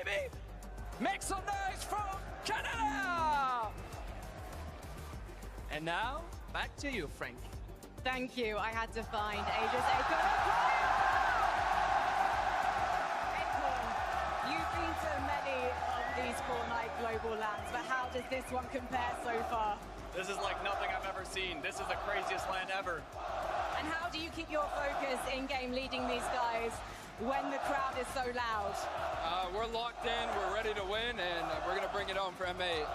baby! Make some noise from Canada! And now, back to you, Frank. Thank you. I had to find Aegis Acorn. Acorn, you've been to many of these Fortnite global lands, but how does this one compare so far? This is like nothing I've ever seen. This is the craziest land ever. And how do you keep your focus in-game leading these guys when the crowd is so loud? We're locked in, we're ready to win, and we're going to bring it home for M8.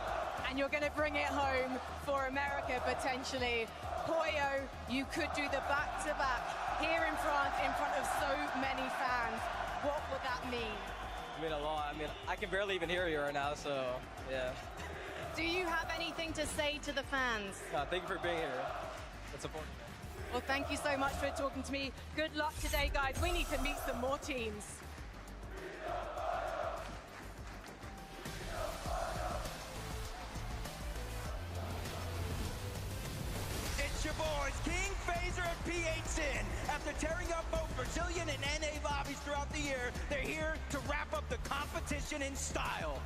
And you're going to bring it home for America, potentially. Poyo, you could do the back-to-back here in France in front of so many fans. What would that mean? I mean a lot. I mean, I can barely even hear you right now, so yeah. Do you have anything to say to the fans? Thank you for being here. That's important. Well, thank you so much for talking to me. Good luck today, guys. We need to meet some more teams. It's your boys, King, Phaser, and PH-Sin. After tearing up both Brazilian and NA lobbies throughout the year, they're here to wrap up the competition in style.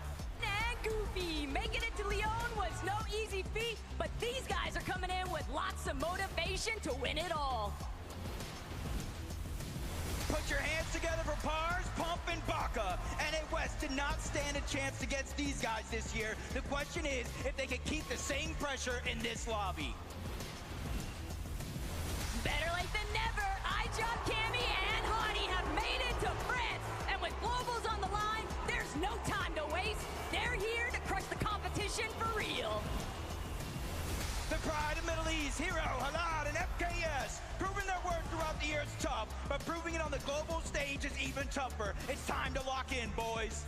And Goofy, making it to Lyon was no easy feat, but these guys are coming in with lots of motivation to win it all. Put your hands together for Pars, Pump, and Baka. NA West did not stand a chance against these guys this year. The question is if they can keep the same pressure in this lobby. Better late than never. iJob, Cammy, and Hottie have made it to France. And with globals on the line, there's no time to waste. They're here to crush the competition for real. The pride of Middle East, Hero, Halad, and FKS. Proving their worth throughout the year is tough, but proving it on the global stage is even tougher. It's time to lock in, boys.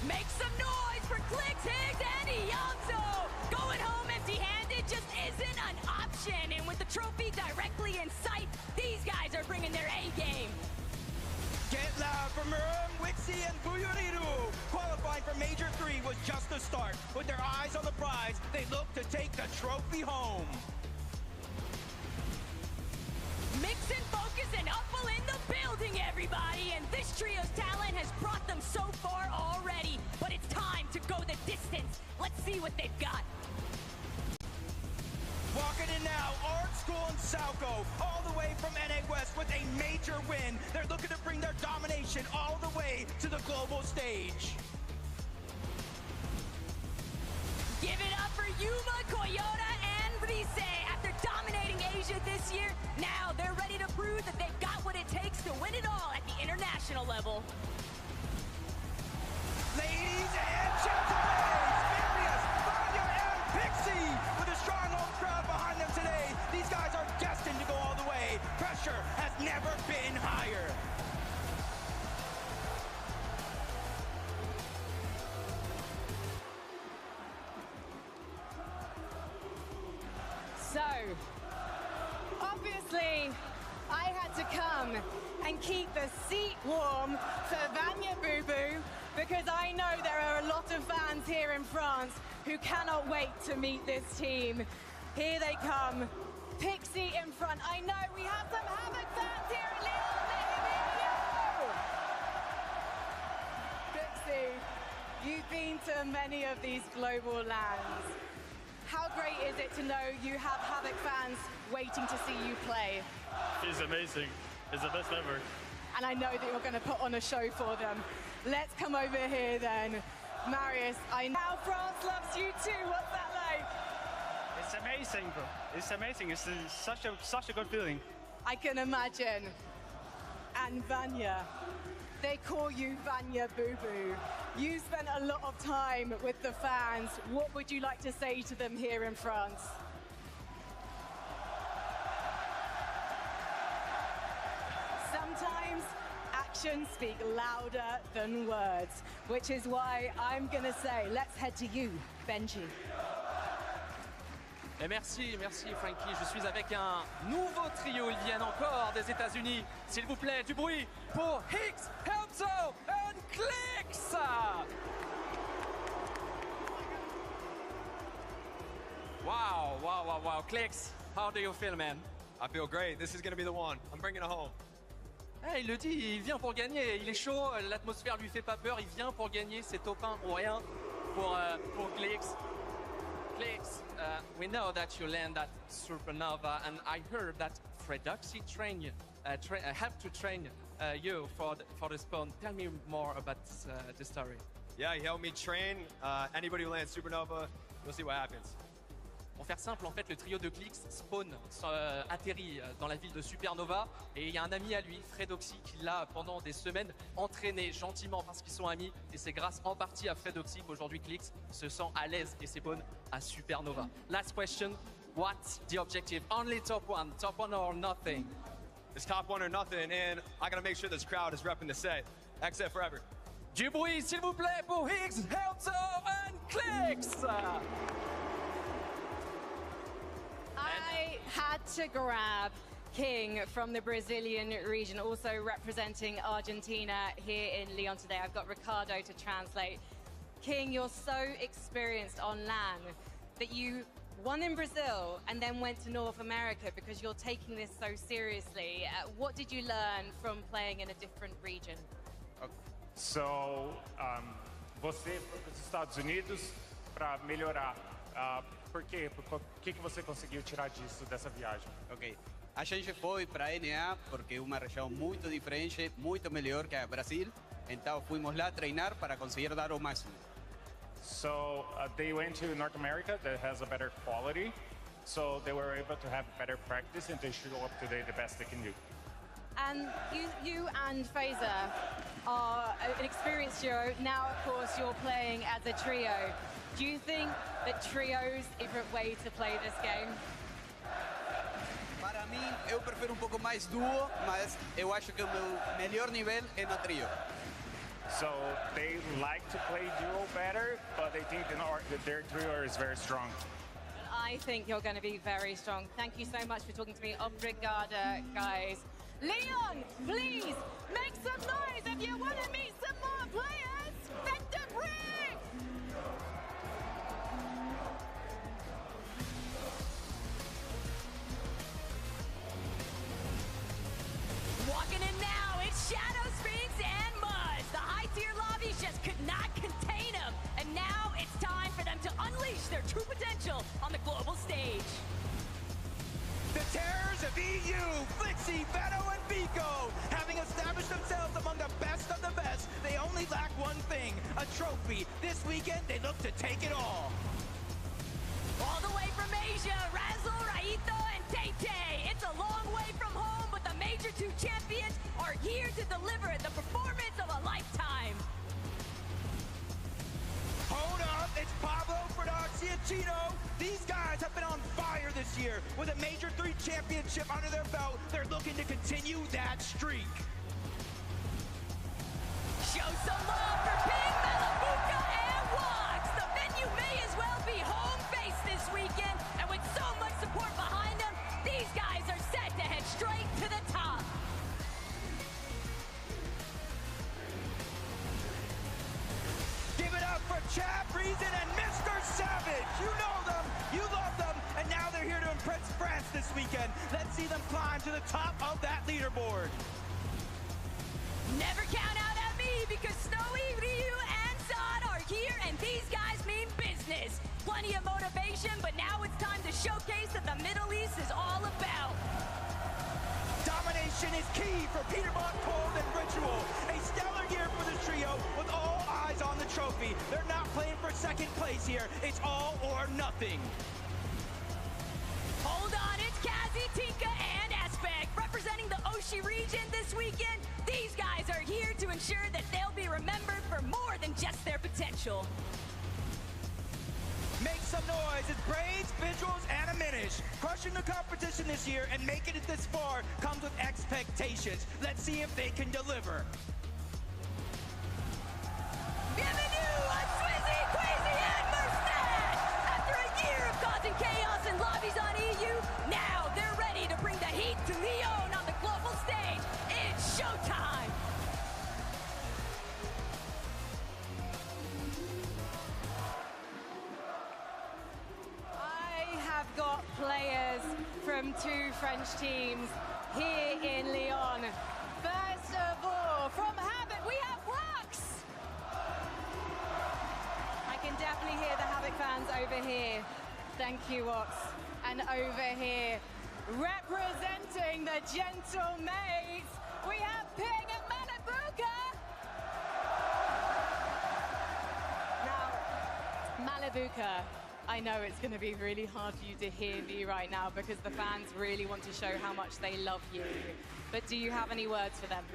Make some noise for Clix, Higgs, and Ianzo. Going home empty-handed just isn't an option. And with the trophy directly in sight, these guys are bringing their A-game. Get loud for Murum, Wixie, and Buyuriru. Qualifying for Major 3 was just the start. With their eyes on the prize, they look to take the trophy home. Mix and focus and Upple in the building, everybody. And this trio's talent has brought them so far already. But it's time to go the distance. Let's see what they've got. Walking in now, Art School and Salco, all the way from NA West with a major win. They're looking to bring their domination all the way to the global stage. Give it up for Yuma, Koyota, and Rise. After dominating Asia this year, now they're ready to prove that they've got what it takes to win it all at the international level. Ladies and gentlemen, Marius, Vanya, and Pixie with a strong home crowd behind them today. These guys are destined to go all the way. Pressure has never been higher. So, obviously, I had to come and keep the seat warm for Vanya Boo Boo because I know there are a lot of fans here in France who cannot wait to meet this team. Here they come. Pixie in front. I know we have some Havoc fans here in Lyon. Pixie, you've been to many of these global lands. How great is it to know you have Havoc fans waiting to see you play? It's amazing. It's the best ever. And I know that you're going to put on a show for them. Let's come over here then. Marius, I know France loves you too. What's that like? It's amazing, bro. It's amazing. It's such a good feeling. I can imagine. And Vanya, they call you Vanya Boo Boo. You spent a lot of time with the fans. What would you like to say to them here in France? Sometimes actions speak louder than words, which is why I'm gonna say, let's head to you, Benji. Et merci Frankie. Je suis avec un nouveau trio. Ils viennent encore des États-Unis. S'il vous plaît, du bruit pour Higgs, Helmzo and Clix. Wow. Clix, how do you feel, man? I feel great. This is going to be the one. I'm bringing it home. Il le dit, il vient pour gagner. Il est chaud, l'atmosphère lui fait pas peur. Il vient pour gagner. C'est top 1 ou rien pour Clix. Clix, we know that you land at Supernova, and I heard that Fredoxy helped to train you for the spawn. Tell me more about the story. Yeah, he helped me train. Anybody who lands Supernova, you'll see what happens. Pour faire simple, en fait, le trio de Clix spawn atterrit dans la ville de Supernova, et il y a un ami à lui, Fredoxy, qui l'a pendant des semaines entraîné gentiment parce qu'ils sont amis, et c'est grâce en partie à Fredoxy qu'aujourd'hui Clix se sent à l'aise et spawn à Supernova. Last question, what's the objective? Only top one or nothing? It's top 1 or nothing, and I gotta make sure this crowd is repping the set. XF forever. Du bruit, s'il vous plaît, pour Higgs, Helpso and Clix! I had to grab King from the Brazilian region, also representing Argentina here in Lyon today. I've got Ricardo to translate. King, you're so experienced on LAN that you won in Brazil and then went to North America because you're taking this so seriously. What did you learn from playing in a different region? So, você foi para os Estados Unidos para melhorar. Por quê? O que você conseguiu tirar disso, dessa viagem? Ok. A gente foi para a NA porque é uma região muito diferente, muito melhor que a Brasil. Então, fomos lá treinar para conseguir dar o máximo. So, they went to North America that has a better quality. So, they were able to have better practice and to show up today the best they can do. And you and Fazer are an experienced duo. Now, of course, you're playing as a trio. Do you think that trio's a different way to play this game? Para mim, eu prefiro pouco mais duo, mas eu acho que o meu melhor nível é no trio. So they like to play duo better, but they think that their trio is very strong. I think you're going to be very strong. Thank you so much for talking to me. Obrigada, guys. Leon, please make some noise if you want to meet some more players. Vector Brick! Walking in now, it's Shadow Sphinx and Muzz. The high-tier lobbies just could not contain them. And now it's time for them to unleash their true potential on the global stage. The terrors of EU, Flixie, Veto, and Vico, having established themselves among the best of the best, they only lack one thing, a trophy. This weekend, they look to take it all. All the way from Asia, Razzle, Raito, and Tay-Tay. It's a long way from home, but the Major 2 champions are here to deliver the performance of a lifetime. Hold up, it's Pablo, Fredoxy, and Chino. These guys have been on fire this year. With a Major 3 championship under their belt, they're looking to continue that streak. Show some love for Ping, Malabuka, and Wox. The venue may as well be home base this weekend, and with so much support behind them, these guys are set to head straight to the top. Give it up for Chap, Reason, and Mr. Savage. You know them, you love them, and now they're here to impress France this weekend. Let's see them climb to the top of that leaderboard. Never count out at me, because Snowy, Ryu, and Zod are here, and these guys mean business. Plenty of motivation, but now it's time to showcase that the Middle East is all about. Domination is key for Peterbot, Cold, and Ritual. A stellar year for the trio with all eyes on the trophy. They're not playing for second place here. It's all or nothing. Hold on, it's Kazi, Tinka, and Aspect. Representing the Oshi region this weekend, these guys are here to ensure that they'll be remembered for more than just their potential. Make some noise. It's Braids, Visuals, and a Minish. Crushing the competition this year and making it this far comes with expectations. Let's see if they can deliver. Bienvenue on Swizzy, Queasy, and Merced! After a year of causing chaos in lobbies on EU, now they're ready to bring the heat to Lyon on the global stage. It's showtime! I have got players from from two French teams here in Lyon. First of all, from Havoc, we have Rux. I can definitely hear the Havoc fans over here. Thank you, Wox. And over here, representing the Gentle Maids, we have Ping and Malabuka. Now, Malabuka, I know it's going to be really hard for you to hear me right now because the fans really want to show how much they love you. But do you have any words for them?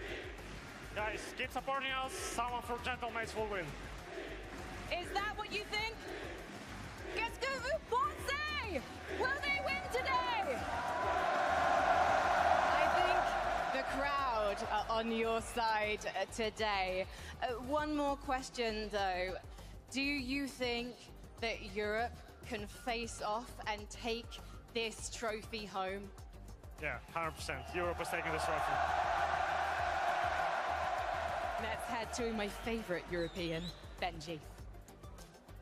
Guys, keep supporting us. Someone for Gentle Maids will win. Is that what you think? Qu'est-ce que vous pensez? Will they win today? I think the crowd are on your side today. One more question though. Do you think that Europe can face off and take this trophy home? Yeah, 100%. Europe is taking this trophy. Let's head to my favorite European, Benji.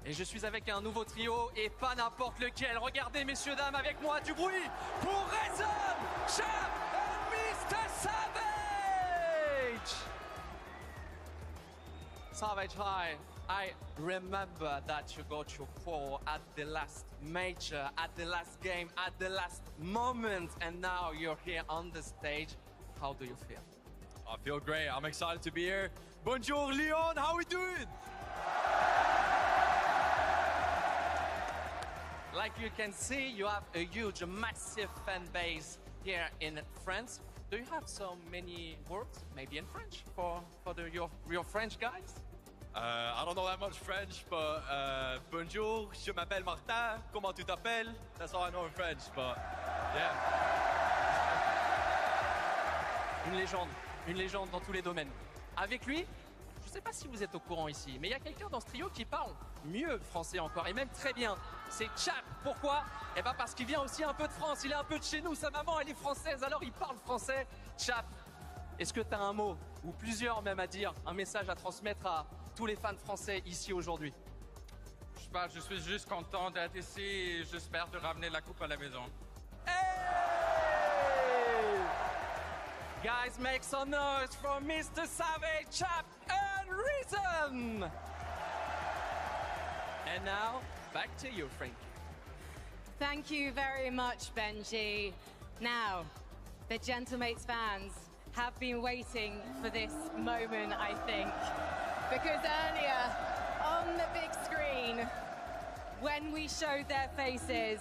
Et je suis avec un nouveau trio et pas n'importe lequel. Regardez, messieurs, dames, avec moi du bruit pour Reason, Chap et Mr. Savage. Savage, hi. I remember that you got your call at the last major, at the last game, at the last moment, and now you're here on the stage. How do you feel? I feel great. I'm excited to be here. Bonjour, Lyon. How we doing? Like you can see, you have a huge, massive fan base here in France. Do you have so many words, maybe in French, for your French guys? I don't know that much French, but bonjour, je m'appelle Martin. Comment tu t'appelles? That's all I know in French, but yeah. Une légende dans tous les domaines. Avec lui, je ne sais pas si vous êtes au courant ici, mais il y a quelqu'un dans ce trio qui parle mieux français encore, et même très bien. C'est Chap. Pourquoi? Eh bien parce qu'il vient aussi un peu de France, il est un peu de chez nous, sa maman elle est française, alors il parle français. Chap, est-ce que tu as un mot, ou plusieurs même à dire, un message à transmettre à tous les fans français ici aujourd'hui? Je sais pas, je suis juste content d'être ici et j'espère de ramener la coupe à la maison. Hey! Guys, make some noise for Mr. Savage, Chap, and Reason! And now, back to you, Frankie. Thank you very much, Benji. Now, the Gentlemates fans have been waiting for this moment, I think. Because earlier, on the big screen, when we showed their faces,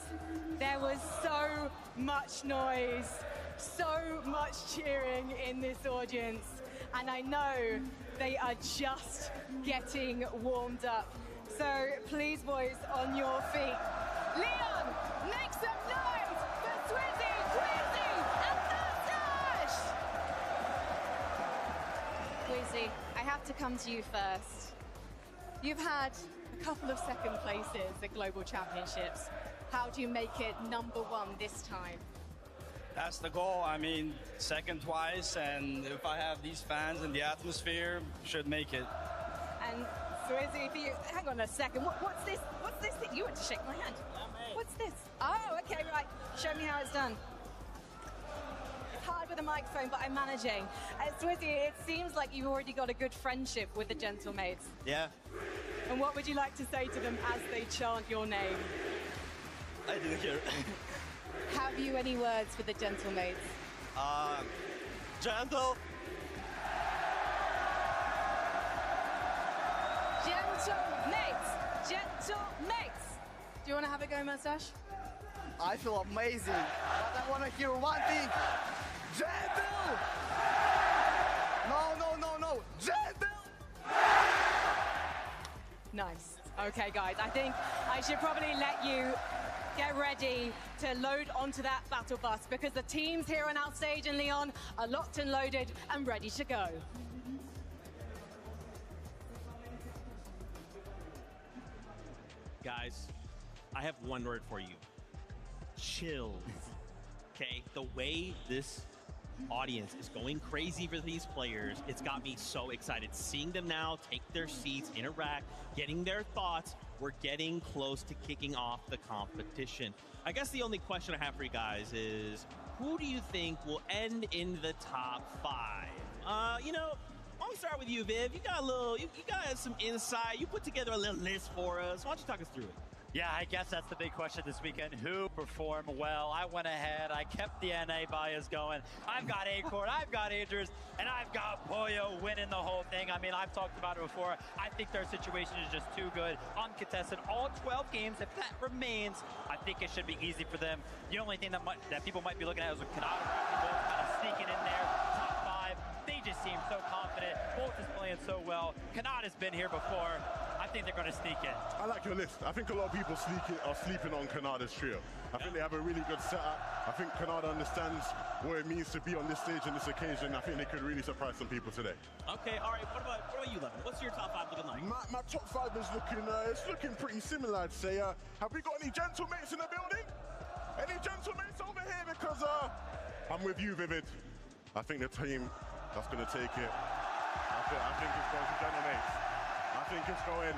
there was so much noise, so much cheering in this audience. And I know they are just getting warmed up. So please, boys, on your feet. Leon, make some noise for Swizzy, Quizzy, and Mustache! Quizzy, I have to come to you first. You've had a couple of second places at Global Championships. How do you make it #1 this time? That's the goal. I mean, second twice, and if I have these fans and the atmosphere, should make it. And Swizzy, for you, hang on a second. What's this? What's this thing? You want to shake my hand. What's this? Oh, okay, right. Show me how it's done. It's hard with a microphone, but I'm managing. Swizzy, it seems like you've already got a good friendship with the Gentlemates. Yeah. And what would you like to say to them as they chant your name? I didn't hear. Have you any words for the Gentlemates? Gentle. Gentlemates! Gentlemates! Do you want to have a go, Mustache? I feel amazing, but I want to hear one thing. Gentle! No. Gentle! Nice. Okay, guys, I think I should probably let you get ready to load onto that battle bus because the teams here on our stage in Lyon are locked and loaded and ready to go. Guys, I have one word for you. Chill. Okay? The way this audience is going crazy for these players, it's got me so excited. Seeing them now take their seats, interact, getting their thoughts. we're getting close to kicking off the competition. I guess the only question I have for you guys is, who do you think will end in the top 5? You know, I want to start with you, Viv. You got a little, you got some insight. You put together a little list for us. Why don't you talk us through it? Yeah, I guess that's the big question this weekend. Who performed well? I went ahead. I kept the NA bias going. I've got Acorn, I've got Idris, and I've got Pollo winning the whole thing. I mean, I've talked about it before. I think their situation is just too good. Uncontested, all 12 games. If that remains, I think it should be easy for them. The only thing that people might be looking at is with Kanata kind of sneaking in there, top 5. They just seem so confident. Bolt is playing so well. Kanata's been here before. I think they're going to sneak in. I like your list. I think a lot of people are sleeping on Kanata's trio. I think they have a really good setup. I think Kanata understands what it means to be on this stage and this occasion. I think they could really surprise some people today. Okay, all right. What about you, Levin? What's your top 5 looking like? My top 5 is looking pretty similar, I'd say. Have we got any gentlemates in the building? Any gentlemates over here? Because I'm with you, Vivid. I think the team that's going to take it. I think it's going to gentlemates. I think it's going.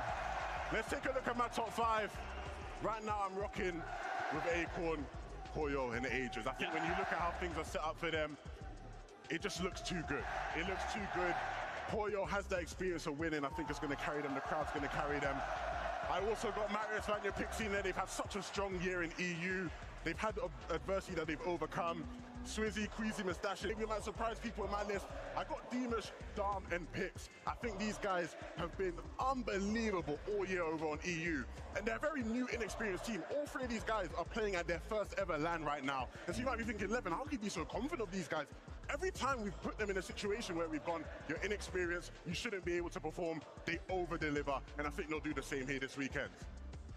Let's take a look at my top 5. Right now, I'm rocking with Acorn, Pollo, and Ages. I think when you look at how things are set up for them, it just looks too good. It looks too good. Pollo has that experience of winning. I think it's going to carry them. The crowd's going to carry them. I also got Marius Vanya Pixie in there. They've had such a strong year in EU. They've had adversity that they've overcome. Swizzy, Queasy, Mustache. Maybe might surprise people in my list. I got Deemish, Dom, and Pix. I think these guys have been unbelievable all year over on EU. And they're a very new, inexperienced team. All 3 of these guys are playing at their first ever LAN right now. And so you might be thinking, Levin, how can you be so confident of these guys? Every time we've put them in a situation where we've gone, you're inexperienced, you shouldn't be able to perform, they over-deliver. And I think they'll do the same here this weekend.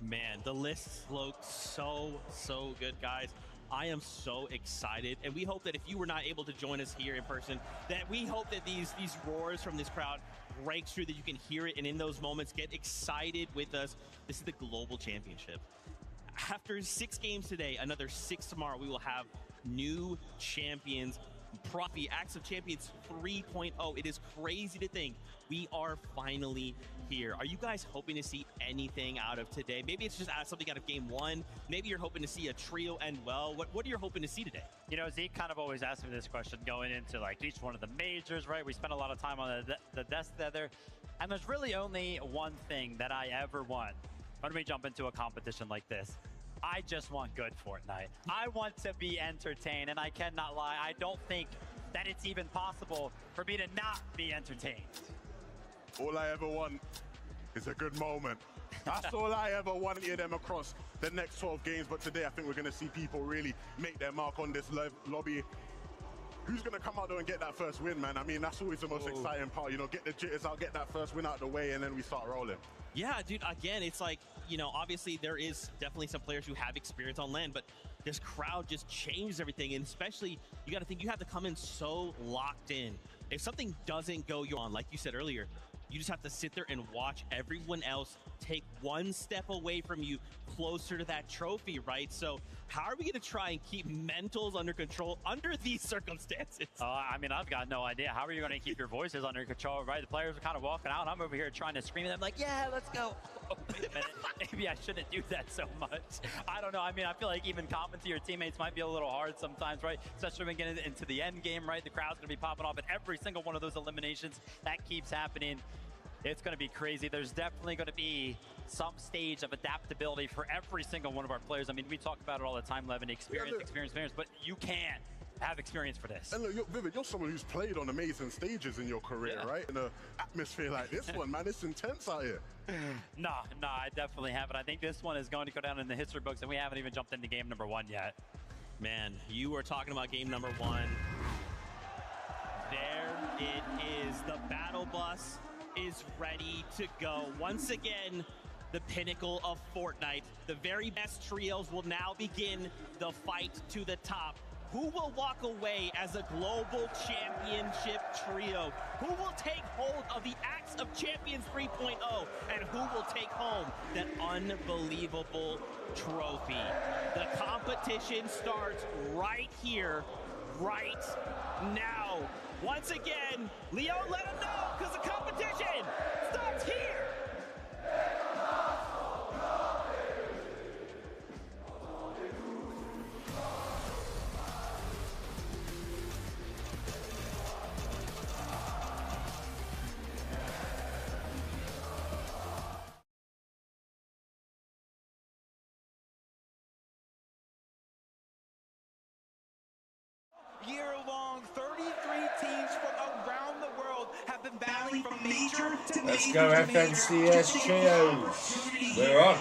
Man, the list looks so good, guys. I am so excited, and we hope that if you were not able to join us here in person, that we hope that these roars from this crowd break through, that you can hear it, and in those moments, get excited with us. This is the Global Championship. After 6 games today, another 6 tomorrow, we will have new champions. Profi, Acts of Champions 3.0. It is crazy to think we are finally here. Are you guys hoping to see anything out of today? Maybe it's just something out of game 1. Maybe you're hoping to see a trio end well. What are you hoping to see today? You know, Zeke kind of always asks me this question going into like each one of the majors, right? We spend a lot of time on the desk together, and there's really only one thing that I ever want when we jump into a competition like this. I just want good Fortnite. I want to be entertained, and I cannot lie. I don't think that it's even possible for me to not be entertained. All I ever want is a good moment. That's all I ever wanted them across the next 12 games. But today, I think we're going to see people really make their mark on this lobby. Who's going to come out there and get that first win, man? I mean, that's always the most exciting part. You know, get the jitters out, get that first win out of the way, and then we start rolling. Yeah, dude, again, it's like, you know, obviously there is definitely some players who have experience on LAN, but this crowd just changes everything. And especially, you got to think you have to come in so locked in. If something doesn't go on, like you said earlier, you just have to sit there and watch everyone else take one step away from you closer to that trophy, right? So how are we going to try and keep mentals under control under these circumstances? I mean, I've got no idea. How are you going to keep your voices under control, right? The players are kind of walking out, and I'm over here trying to scream at them like, yeah, let's go. Oh, wait a minute. Maybe I shouldn't do that so much. I don't know. I mean, I feel like even commenting to your teammates might be a little hard sometimes, right? Especially when we get into the end game, right? The crowd's going to be popping off at every single one of those eliminations. That keeps happening. It's going to be crazy. There's definitely going to be some stage of adaptability for every single one of our players. I mean, we talk about it all the time, Levin, experience, but you can have experience for this. And look, Vivid, you're someone who's played on amazing stages in your career, right? In an atmosphere like this one, man, it's intense out here. No, I definitely haven't. I think this one is going to go down in the history books, and we haven't even jumped into game number 1 yet. Man, you were talking about game number 1. There it is. The battle bus is ready to go. Once again, the pinnacle of Fortnite. The very best trios will now begin the fight to the top. Who will walk away as a global championship trio? Who will take hold of the Acts of Champions 3.0? And who will take home that unbelievable trophy? The competition starts right here, right now. Once again, Leo, let him know, because the competition starts here. long, 33 teams from around the world have been battling from major to major. Let's go FNCS Trios. We're on.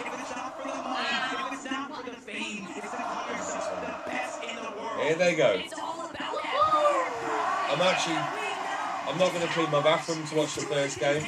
Here they go. I'm not going to clean my bathroom to watch the first game.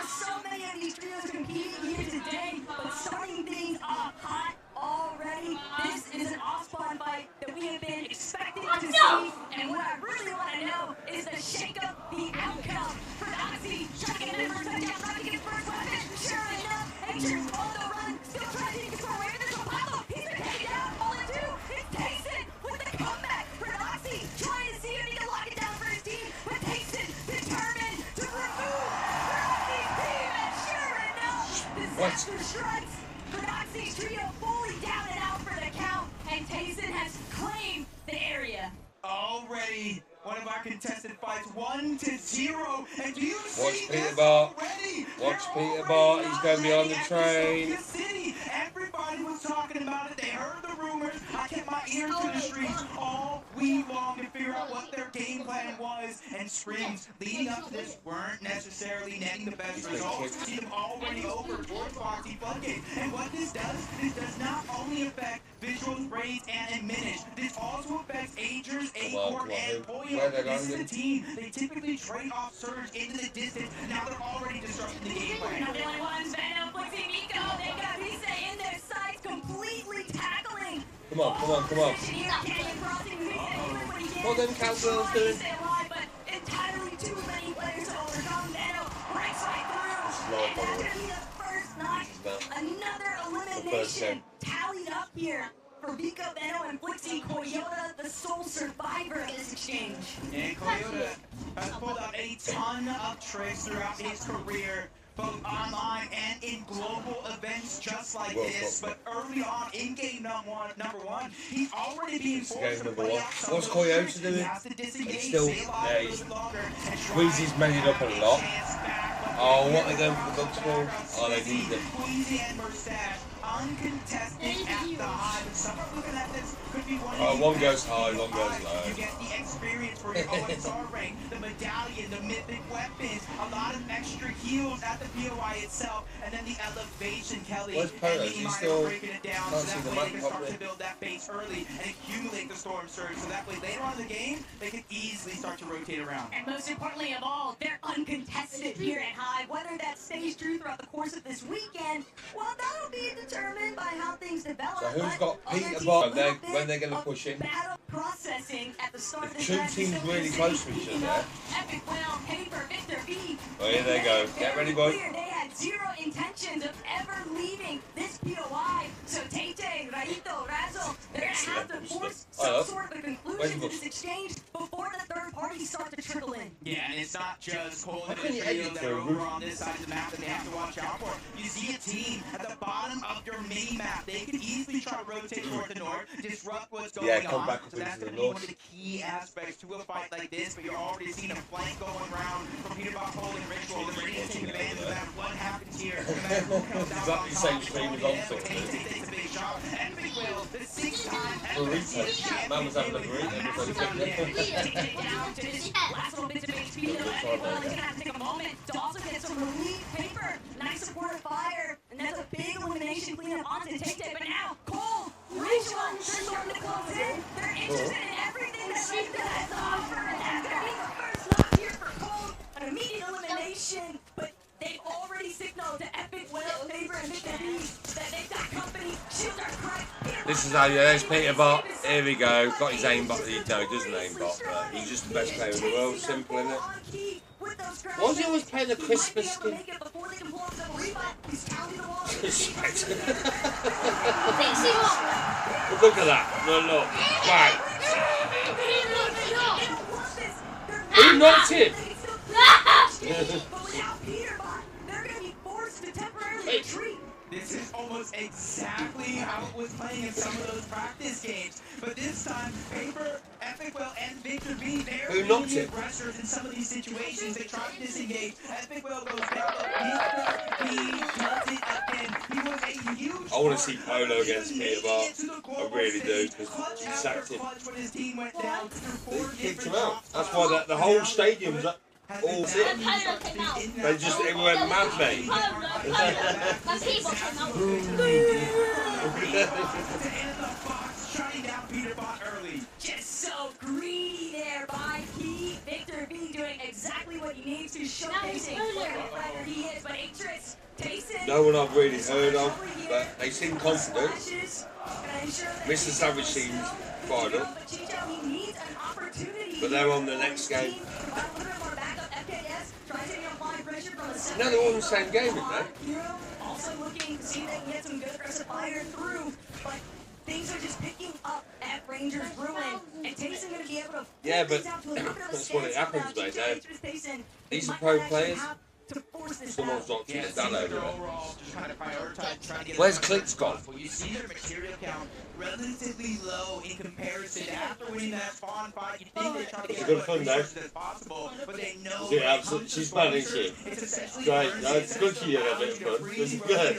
So many of these trios competing here today, but starting things off hot already. This is an off-spawn fight that we have been expecting to see, and what I really want to know is the shake-up, the outcome. For Oxy, trying to get his first touchdown, trying to get his first weapon. Sure enough, Nature's on the run, still trying to control where this will pop up. He's been taken out, all in two. It's Tayson with the comeback. For Oxy, trying to see if he can lock it down for his team, but Tayson determined to remove Proxy's team, and sure enough, disaster strikes. Proxy's trio fully down and out for the count, and Tayson has claimed the area. Already, one of our contested fights, 1-0. And do you Watch see Peter this Bart. already? Watch Peter Bart. He's going to be on the train. City. Everybody was talking about it. They heard the rumors. I kept my ear to the streets all week long to figure out what their game plan was. And scrims leading up to this weren't necessarily netting the best results. See them already over towards Foxy Floodgate. And what this does not only affect visuals, raids, and diminish. This also affects Agers, Acorn, and Boyo. This is a team. They typically trade off Surge into the distance. Now they're already disrupting the game plan. Not the only ones, Venom, Flixie, Miko, they got Risa in their sights, completely tackling. Come on. What them cowgirls doing? But entirely too many players to overcome. Venom breaks right through. And that's going to be the first knock. Another elimination tallied up here for Vika, Venom, and Flixie. Coyota, the sole survivor in this exchange. And Coyota has pulled out a ton of tricks throughout his career, both online and in global events just like this. But early on in game number one, he's already being forced to play out some What's of those tricks. Coyota doing? He has to disengage, He's still, stay alive a little longer, and try Squeezy's made it up a lot. Oh, what are they going for the bug score? Oh, they need them. Squeezy and Mustache uncontested at the high. But some are looking at this could be one Oh, of one the goes best high, one goes fights. low. You get the experience for your OSR rank, the medallion, the mythic weapons, a lot of extra heals at the POI itself, and then the elevation, Kelly. Where's Polos? And He's still breaking it down, can't so see that the way they map can start properly. to build that base early and accumulate the Storm Surge, so that way later on in the game, they can easily start to rotate around. And most importantly of all, they're uncontested here at High. Whether that stays true throughout the course of this weekend, well, that'll be determined by how things develop. So who's but got other Peter teams Bart? a little When they're bit going to of push in? battle processing at the start of this Two match. teams Still really City close to each picking other. up Epic Well, Paper, Victor V. Oh, here they go. Get ready, boy. Clear. They had zero intentions of ever leaving this POI. So Tate, Raito, Razzle, they're going to have to force some sort of a conclusion to this exchange before the third party starts to trickle in. Yeah, and it's not just Cole and the trio that are over on this side of the map that they have to watch out for. You see a team at the bottom of your mini-map. They could easily try to rotate toward the north, disrupt what's going on. come back So that's into going the to be north. one of the key aspects to a fight like this, but you're already seeing a flank going around from Peter Bot, Cole, and Ritual. They're ready to take advantage of that. What happens here? No matter who comes out Exactly the same stream as on takes a big shot. And Big Will, the 6th time Burrito. Man was having a burrito. Down to this last little bit of HP. Epic Well is going to have to take a moment to also get some relief. Paper, nice support of fire, and that's a big elimination cleanup onto Tate. But now, Cole, Ritual, they're starting to close in. They're interested in everything that Rita has to offer, and that's going to be the first knock here for Cole. An immediate elimination, but they've already signaled to Epic Well, Paper, and Victor V that they've got company. Shields are cracked. This is how there's Peter Bot. Here we go. Got his aimbot. He doesn't aimbot, but he's just the best player in the world. Simple, isn't it? Why was he always playing the Christmas skin? Christmas. Look at that. Look. Wow. Who knocked him? This is almost exactly how it was playing in some of those practice games. But this time, Paper, Epic Well, and Victor V, they're being the aggressors in some of these situations. They try to disengage. Epic Well goes down, but Victor V does it again. He was a huge I want to see Polo against Peter Bart. I really do, because he sacked him. They kicked him out. That's why the whole stadium's all sick. They just went mad, mate. Just so greedy there by Pete. Victor B doing exactly what he needs to, showcasing what a fighter he is. But Atrix, Tayson, No one I've really heard of, but they seem confident. Mr. Savage seems fired up. But they're on the next game. No, they're all in the same game, isn't they? Also looking to see if they can get some good aggressive fire through. But things are just picking up at Rangers Ruin. And Tayson going to be able to Yeah, but that's what it happens, mate. These are pro players. Someone's not too done over there. Where's Clicks gone? You see their material count relatively low in comparison. After winning that spawn fight, you think they're trying to get Good fun, though. as possible, but they know Yeah, absolutely. She's fun, isn't she? Great. No, it's good for you to have a bit of fun. It's good.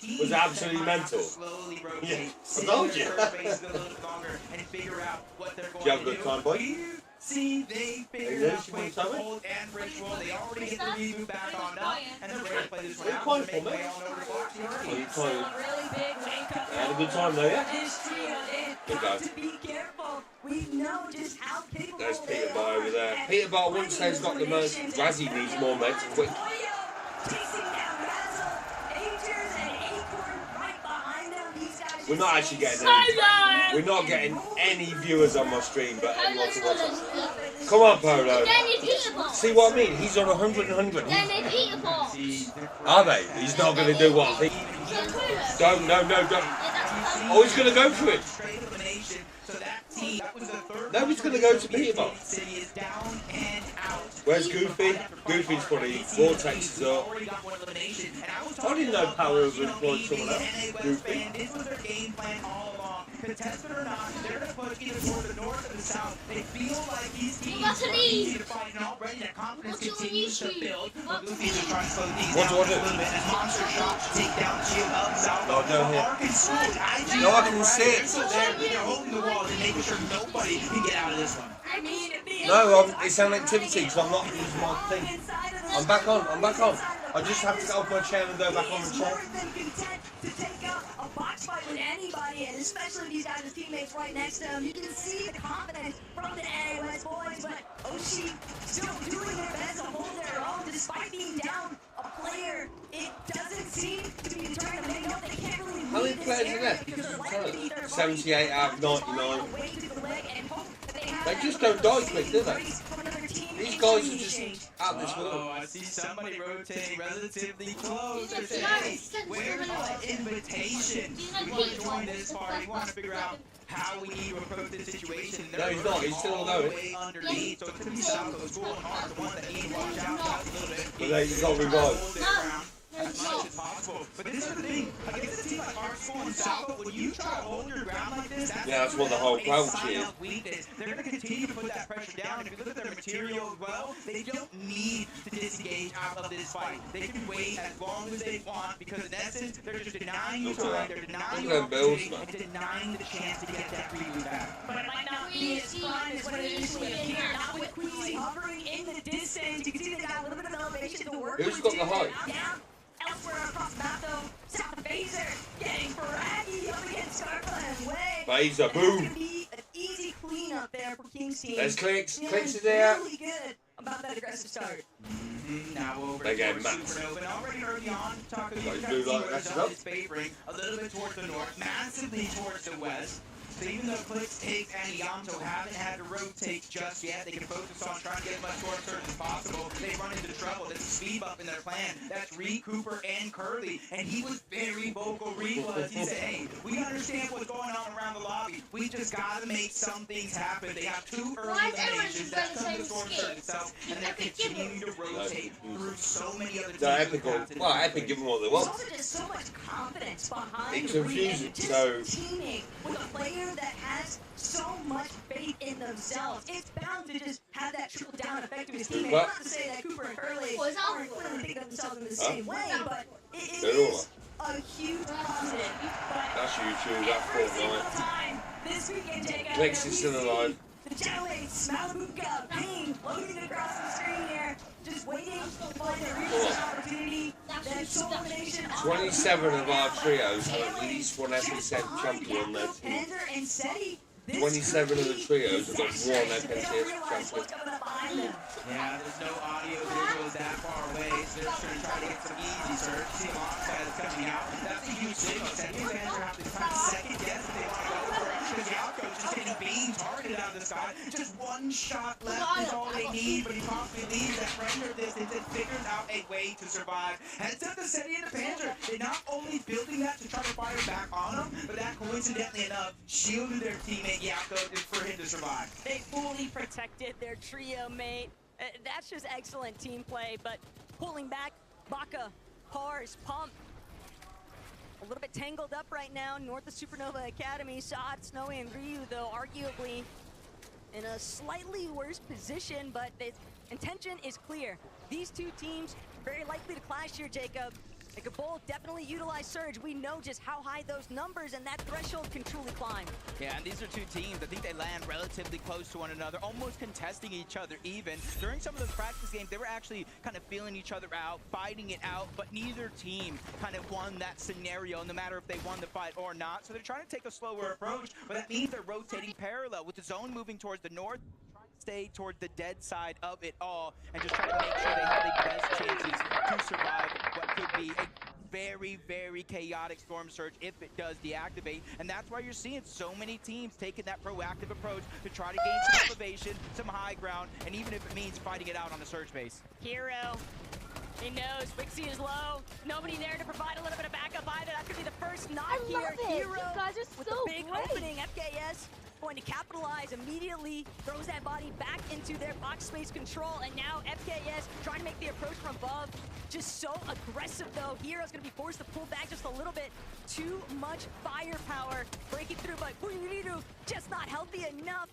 It was absolutely mental. Yeah, I told you. Do you have a good time, boy? See, they figured out quick hold and ritual. They already hit the reboot back on up, and they're ready to play this one out. What are you playing for, mate? I had a good time, though, yeah? Good guy. There's Peter Bar over there. Peter Bar wouldn't say he's got the most. Razzie needs more, mate. Quick. We're not actually getting any. We're not getting any viewers on my stream, but everyone can watch us. Come on, Polo. See what I mean? He's on 100 and 100. Are they? He's not going to do what I think. Don't. Oh, he's going to go for it. Nobody's going to go to Peter Bar. Where's Goofy? Goofy's funny. Vortex is up. I didn't know Power was employed someone else. Goofy. Contested or not, they're going to push either toward the north or the south. They feel like these teams are easy to fight, and already their confidence continues to build. Goofy is trying to slow these down a little bit. His monster shot to take down the shield of South. No, down here. No, I can see it. They're holding the walls and making sure nobody can get out of this one. No, it's an activity because I'm not using my thing. I'm back on. I just have to get off my chair and go back on the chair. Box fight with anybody, and especially these guys' teammates right next to him. You can see the confidence from the NA West boys, but Oshi still doing their best to hold their own despite being down a player. It doesn't seem to be deterring them. They know they can't really How many players are left? 78 out of 99. They just don't die quick, do they? These guys are just out this world. Oh, I see somebody rotating relatively close. They're saying, hey, where's our invitation? We want to join this party. We want to figure out how we need to approach this situation. No, he's not. He's still going. Underneath, so it's going to be South Coast School and Hart, the ones that need to watch out a little bit. But they got revived. As much as possible. But this is the thing, against a team like Hart School and South, when you try to hold your ground like this, that's what the whole crowd cheers. They're going to continue to put that pressure down. And if you look at their material as well, they don't need to disengage out of this fight. They can wait as long as they want because in essence, they're just denying you time, they're denying you opportunity, and denying the chance to get that reboot back. But it might not be as fun as what it initially appeared. Not with Queasy hovering in the distance. You can see they got a little bit of elevation to work with. Who's got the height? Elsewhere across the map though, South Phaser getting fraggy up against Scarpa and Way. Phaser, boom. It's gonna be an easy cleanup there for King's team. There's Clicks. Clicks is there. Really good about that aggressive start. Now over they get towards Supernova. Already early on, Taco Blue is like favoring a little bit towards the north, massively towards the west. So even though Clicks, Take, and Yamto haven't had to rotate just yet, they can focus on trying to get as much short surge as possible. They run into trouble. There's a speed bump in their plan. That's Reed, Cooper, and Curly. And he was very vocal, Reed was. He said, hey, we understand what's going on around the lobby. We just got to make some things happen. They have 2 early eliminations. That's come to short surge itself. And they're continuing to rotate through so many other teams. Well, Epic give them what they want. There's also just so much confidence behind It's confusing. So teaming with a player that has so much faith in themselves. It's bound to just have that trickle down effect to his teammates. Not to say that Cooper and Curly aren't clearly thinking of themselves in the same way, but it is a huge YouTube, that Fortnite. This weekend, Jacob, Clix is still alive. the Gentleman's Malibuca, Ping, loading across the screen here, just waiting to find a recent opportunity. Then Soul Nation 27 of our trios have at least one FNCS champion on their team. Panther and Seti. 27 of the trios have got one FNCS champion. Yeah, there's no audio visuals that far away, so they're just going to try to get some easy search. See alongside is coming out. That's a huge signal. Seti and Panther have to try to second guess if they want to go for it, because the outcoach is getting beam targeted out of the sky. Just one shot left is all they need, but he possibly leaves that render distance and figures out a way to survive. And it's up to Seti and the Panther. They're not only building that to try to fire back on him, but that coincidentally enough shielded their teammate Yako for him to survive. They fully protected their trio mate. That's just excellent team play, but pulling back, Baka, Pars, Pump, a little bit tangled up right now north of Supernova Academy. Saad, Snowy, and Ryu, though, arguably in a slightly worse position, but the intention is clear. These two teams very likely to clash here, Jacob. They could both definitely utilize Surge. We know just how high those numbers and that threshold can truly climb. Yeah, and these are two teams. I think they land relatively close to one another, almost contesting each other even. During some of those practice games, they were actually kind of feeling each other out, fighting it out, but neither team kind of won that scenario, no matter if they won the fight or not. So they're trying to take a slower approach, but that means they're rotating parallel with the zone moving towards the north. Stay toward the dead side of it all and just try to make sure they have the best chances to survive what could be a very, very chaotic Storm Surge if it does deactivate. And that's why you're seeing so many teams taking that proactive approach to try to gain some elevation, some high ground, and even if it means fighting it out on the Surge base. Hero, he knows Wixie is low. Nobody there to provide a little bit of backup either. That could be the first knock here. Hero You guys are with so the big great. opening. FKS going to capitalize immediately, throws that body back into their box space control, and now FKS trying to make the approach from above. Just so aggressive though. Hero's gonna be forced to pull back just a little bit. Too much firepower breaking through, but Buyuriru just not healthy enough.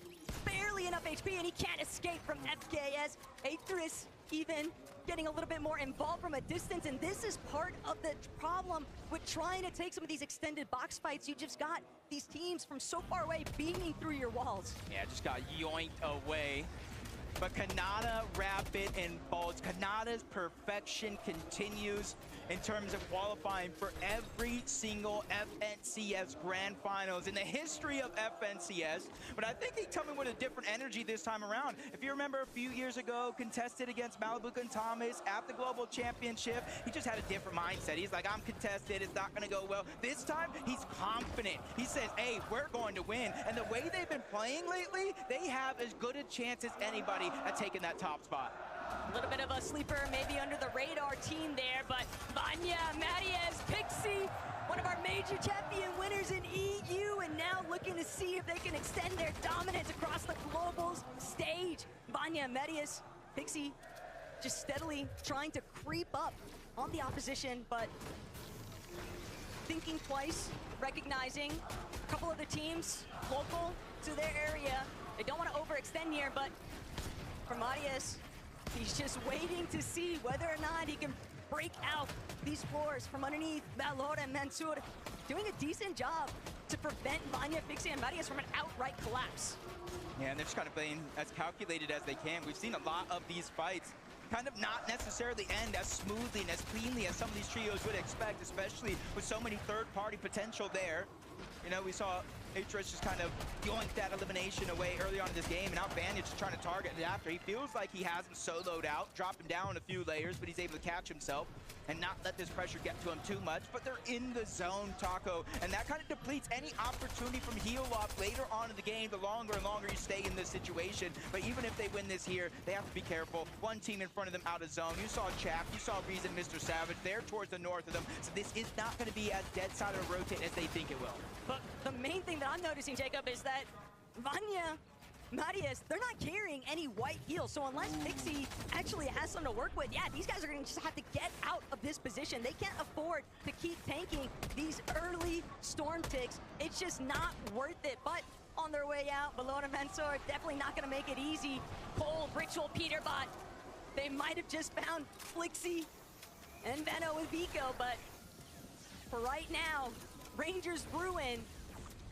Barely enough HP, and he can't escape from FKS. Aetherus even getting a little bit more involved from a distance, and this is part of the problem with trying to take some of these extended box fights. You just got these teams from so far away beaming through your walls. Yeah, just got yoinked away. But Kanata, Rapid, and Bulge. Kanata's perfection continues in terms of qualifying for every single FNCS Grand Finals in the history of FNCS. But I think they come in with a different energy this time around. If you remember a few years ago, contested against Malibuca and Thomas at the Global Championship, he just had a different mindset. He's like, I'm contested, it's not gonna go well. This time, he's confident. He says, hey, we're going to win. And the way they've been playing lately, they have as good a chance as anybody at taking that top spot. A little bit of a sleeper, maybe under the radar team there, but Vanya, Mariez, Pixie, one of our major champion winners in EU, and now looking to see if they can extend their dominance across the globals stage. Vanya, Mariez, Pixie, just steadily trying to creep up on the opposition, but thinking twice, recognizing a couple other teams local to their area. They don't want to overextend here, but for Mariez, he's just waiting to see whether or not he can break out these floors from underneath Valor and Mansour, doing a decent job to prevent Vanya, Pixie, and Mariez from an outright collapse. Yeah, and they're just kind of playing as calculated as they can. We've seen a lot of these fights kind of not necessarily end as smoothly and as cleanly as some of these trios would expect, especially with so many third-party potential there. You know, we saw Aetherus just kind of yoinked that elimination away early on in this game, and now Vanya just trying to target it after. He feels like he has him soloed out, dropping down a few layers, but he's able to catch himself and not let this pressure get to him too much. But they're in the zone, Taco, and that kind of depletes any opportunity from heal off later on in the game, the longer and longer you stay in this situation. But even if they win this here, they have to be careful. One team in front of them out of zone. You saw Chap, you saw Reason, Mr. Savage. They're towards the north of them, so this is not going to be as dead side or rotate as they think it will. But the main thing that I'm noticing, Jacob, is that Vanya, Mariez, they're not carrying any white heals. So unless Pixie actually has something to work with, yeah, these guys are going to just have to get out of this position. They can't afford to keep tanking these early storm ticks. It's just not worth it. But on their way out, Valor and Mansour definitely not going to make it easy. Cole, Ritual, Peterbot, they might have just found Flixie and Veno with Vico, but for right now, Rangers ruin.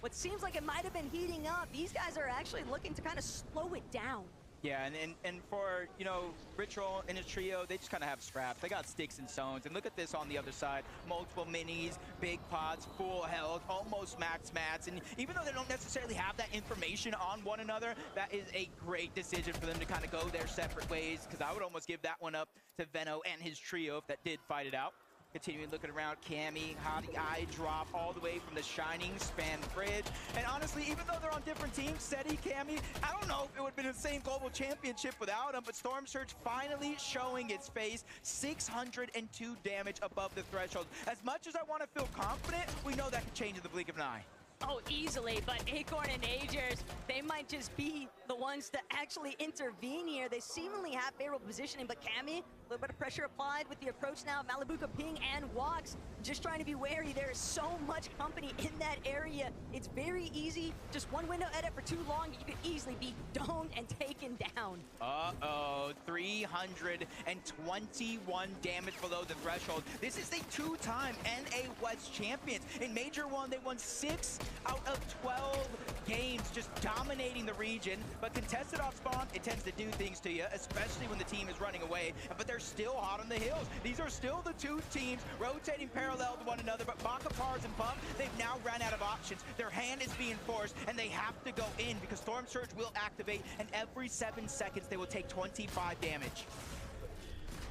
What seems like it might have been heating up, these guys are actually looking to kind of slow it down. Yeah, and for, you know, Ritual and his trio, they just kind of have scraps. They got sticks and stones. And look at this on the other side. Multiple minis, big pots, full health, almost max mats. And even though they don't necessarily have that information on one another, that is a great decision for them to kind of go their separate ways, because I would almost give that one up to Veno and his trio if that did fight it out. Continuing looking around, Cammy, how the eye drop all the way from the Shining Span Bridge. And honestly, even though they're on different teams, Seti, Cammy, I don't know if it would have been the same global championship without him, but Storm Surge finally showing its face, 602 damage above the threshold. As much as I want to feel confident, we know that could change in the blink of an eye. Oh, easily, but Acorn and Agers, they might just be the ones to actually intervene here. They seemingly have favorable positioning, but Cammy, a little bit of pressure applied with the approach now. Malibuca, Ping, and Wox just trying to be wary. There is so much company in that area. It's very easy. Just one window edit for too long, you could easily be domed and taken down. Uh-oh, 321 damage below the threshold. This is the two-time NA West champions. In Major 1, they won 6 out of 12 games, just dominating the region. But contested off spawn, it tends to do things to you, especially when the team is running away. But they're still hot on the hills. These are still the two teams rotating parallel to one another. But Baka, Pars, and Pump, they've now ran out of options. Their hand is being forced, and they have to go in because Storm Surge will activate, and every 7 seconds they will take 25 damage.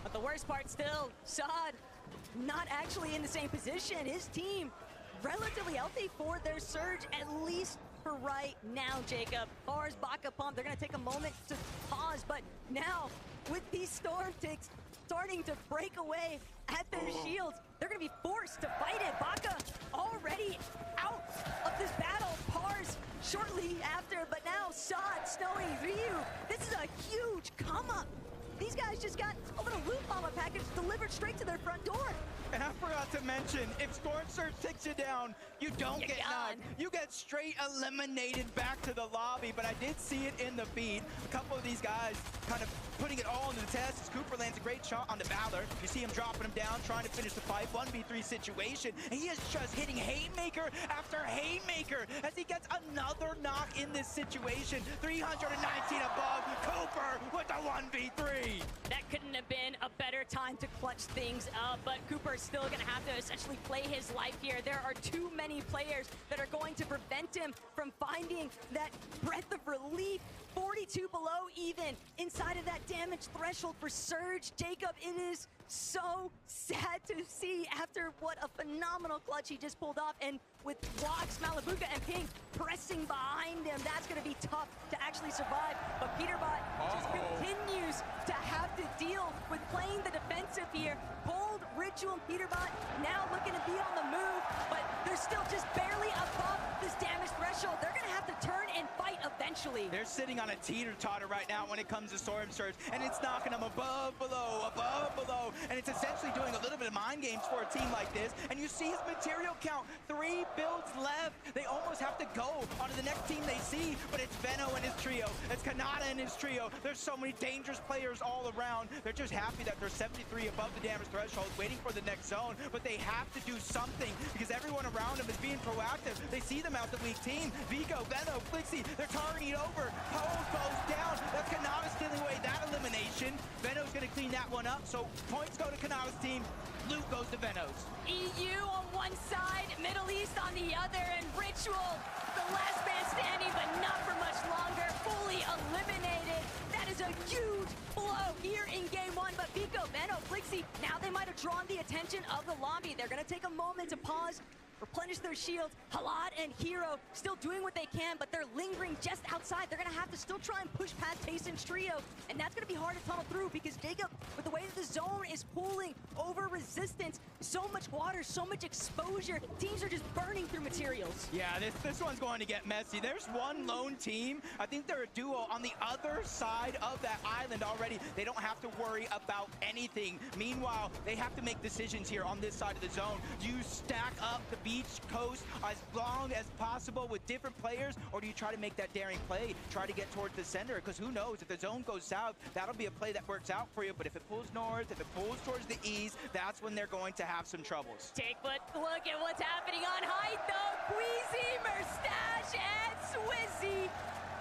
But the worst part still, Saad not actually in the same position. His team relatively healthy for their surge, at least for right now, Jacob. Pars, Baka, Pump, they're going to take a moment to pause, but now with these Storm Ticks starting to break away at their shields, they're going to be forced to fight it. Baka already out of this battle. Pars shortly after, but now Saad, Snowy, Ryu, this is a huge come up. These guys just got a little loot bomber package delivered straight to their front door. And I forgot to mention, if Storm Surge takes you down, you don't get knocked. You get straight eliminated back to the lobby, but I did see it in the feed. A couple of these guys kind of putting it all into the test as Cooper lands a great shot on the Valor. You see him dropping him down, trying to finish the fight. 1v3 situation, and he is just hitting Haymaker after Haymaker as he gets another knock in this situation. 319 above, Cooper with the 1v3. That couldn't have been a better time to clutch things up, but Cooper is still going to have to essentially play his life here. There are too many players that are going to prevent him from finding that breath of relief. 42 below even inside of that damage threshold for Surge. Jacob, it is so sad to see after what a phenomenal clutch he just pulled off, and with Wox, Malibuca, and Ping pressing behind him, that's going to be tough to actually survive. But Peterbot just continues to have to deal with playing the defensive here. Bold, Ritual, and Peterbot now looking to be on the move, but they're still just barely above this damage threshold. They're going to have to turn and fight eventually. They're sitting on a teeter-totter right now when it comes to Storm Surge, and it's knocking them above, below, and it's essentially doing a little bit of mind games for a team like this. And you see his material count, 3 builds left. They almost have to go on to the next team they see, but it's Veno and his trio, it's Kanata and his trio. There's so many dangerous players all around. They're just happy that they're 73 above the damage threshold, waiting for the next zone, but they have to do something because everyone around them is being proactive. They see them out the weak team. Vigo, Veno, Flixie, they're targeting it over. Pose goes down. That's Kanata stealing away that elimination. Veno's gonna clean that one up, so points go to Kanata's team. Loot goes to Veno's. EU on one side, Middle East on the other, and Ritual, the last man standing, but not for much longer, fully eliminated. That is a huge blow here in game one, but Vigo, Veno, Flixie, now they might have drawn the attention of the lobby. They're gonna take a moment to pause, replenish their shields. Halad and Hero still doing what they can, but they're lingering just outside. They're going to have to still try and push past Tayson's trio, and that's going to be hard to tunnel through because Jacob, with the way that the zone is pooling over resistance, so much water, so much exposure, teams are just burning through materials. Yeah, this one's going to get messy. There's one lone team. I think they're a duo on the other side of that island already. They don't have to worry about anything. Meanwhile, they have to make decisions here on this side of the zone. Do you stack up to be beach coast as long as possible with different players, or do you try to make that daring play, try to get towards the center? Because who knows, if the zone goes south, that'll be a play that works out for you, but if it pulls north, if it pulls towards the east, that's when they're going to have some troubles. Take a look at what's happening on height, though. Queasy, Merstache, and Swizzy.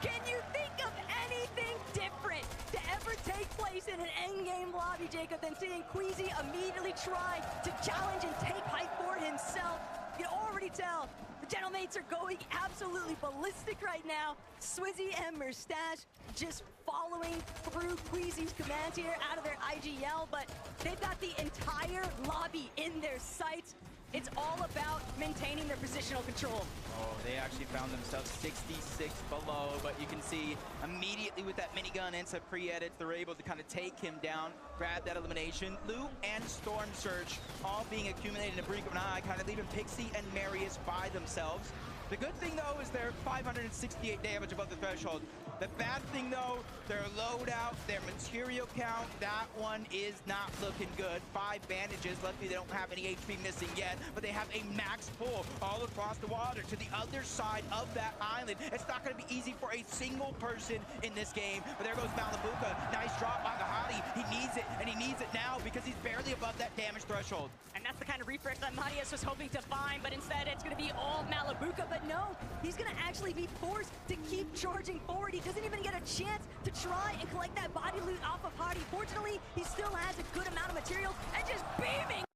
Can you think of anything different to ever take place in an endgame lobby, Jacob, than seeing Queasy immediately try to challenge and take height for himself? You can already tell the Gentlemates are going absolutely ballistic right now. Swizzy and Merstache just following through Queasy's commands here out of their IGL, but they've got the entire lobby in their sights. It's all about maintaining their positional control. Oh, they actually found themselves 66 below, but you can see immediately with that minigun and some pre-edits, they're able to kind of take him down, grab that elimination. Luke and Storm Surge all being accumulated in a blink of an eye, kind of leaving Pixie and Marius by themselves. The good thing, though, is they're 568 damage above the threshold. The bad thing, though, their loadout, their material count, that one is not looking good. 5 bandages. Luckily, they don't have any HP missing yet, but they have a max pull all across the water to the other side of that island. It's not going to be easy for a single person in this game, but there goes Malabuka. Nice drop by Gahali. He needs it, and he needs it now because he's barely above that damage threshold. And that's the kind of refresh that Marius was hoping to find, but instead it's going to be all Malabuka. But no, he's going to actually be forced to keep charging forward. He doesn't even get a chance to try and collect that body loot off of Hardy. Fortunately, he still has a good amount of material and just beaming